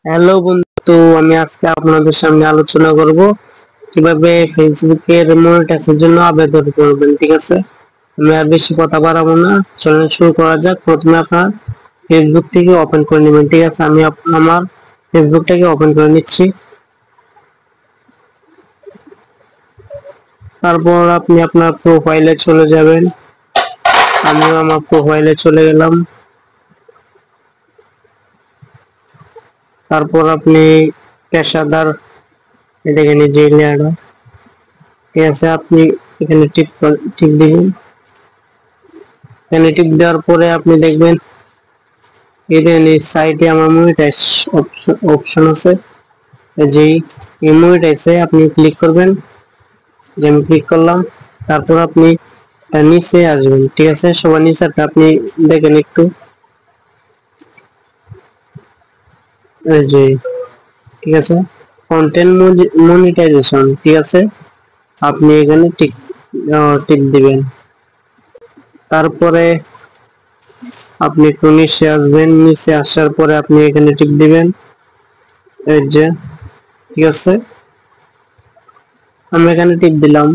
Hello বন্ধু, আমি আজকে আপনাদের সামনে আলোচনা করব কিভাবে ফেসবুকের মনিটাইজেশনের জন্য আবেদন করবেন। ঠিক আছে, আমি আর বেশি কথা বাড়াবো না, চলুন শুরু করা যাক। প্রথমে আপনার ফেসবুক থেকে ওপেন করে নেবেন। ঠিক আছে, আমি আমার ফেসবুকটাকে ওপেন করে নিচ্ছি। তারপর আপনি আপনার প্রোফাইলে চলে যাবেন। আমিও আমার প্রোফাইলে চলে গেলাম। তারপর আপনি পেশাদার দেখেন যে লেয়ারটা, ঠিক আছে, আপনি এখানে টিক দিবেন। এখানে টিক দেওয়ার পরে আপনি দেখবেন এখানে সাইটে আমার মনিটাইজ অপশন আছে। যেই মনিটাইজে আপনি ক্লিক করবেন, যে আমি ক্লিক করলাম। তারপর আপনি নিচে আসবেন। ঠিক আছে, সবার নিচে আপনি দেখেন একটু, যে ঠিক আছে, কন্টেন্ট মনিটাইজেশন। ঠিক আছে, আপনি এখানে টিক টিক দিবেন। তারপরে আপনি একটু নিচে আসবেন। নিচে আসার পরে আপনি এখানে টিক দিবেন। এই যে ঠিক আছে, আমি এখানে টিক দিলাম।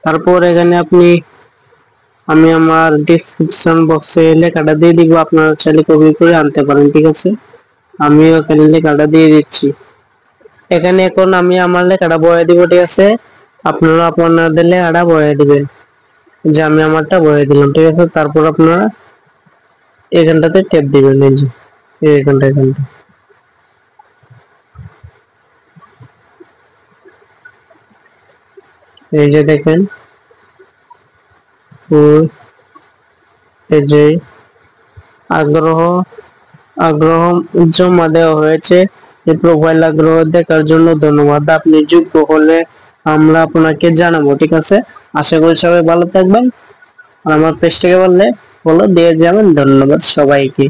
তারপর এখানে আমি আমার ডেসক্রিপশন বক্সে লেখাটা দিয়ে দিব, আপনারা চাইলে কপি করে আনতে পারেন। ঠিক আছে, আমি এখানে লেখাটা দিয়ে দিচ্ছি। এখানে এখন আমি আমার লেখাটা বয়ে দিব। ঠিক আছে, আপনারা আপনাদের লেখাটা বয়ে দিবেন, যে আমি আমারটা বয়ে দিলাম। ঠিক আছে, তারপর আপনারা এখানটাতে ট্যাপ দিবেন। এই যে এখানটা এই যে দেখেন, এই যে আগ্রহ আগ্রহ জমা দেওয়া হয়েছে। এই প্রোফাইল আগ্রহ দেখার জন্য ধন্যবাদ। আপনি যোগ্য হলে আমরা আপনাকে জানাবো। ঠিক আছে, আশা করি সবাই ভালো থাকবেন। আর আমার পেজটাকে বললে ফলো দিয়ে যাবেন। ধন্যবাদ সবাইকে।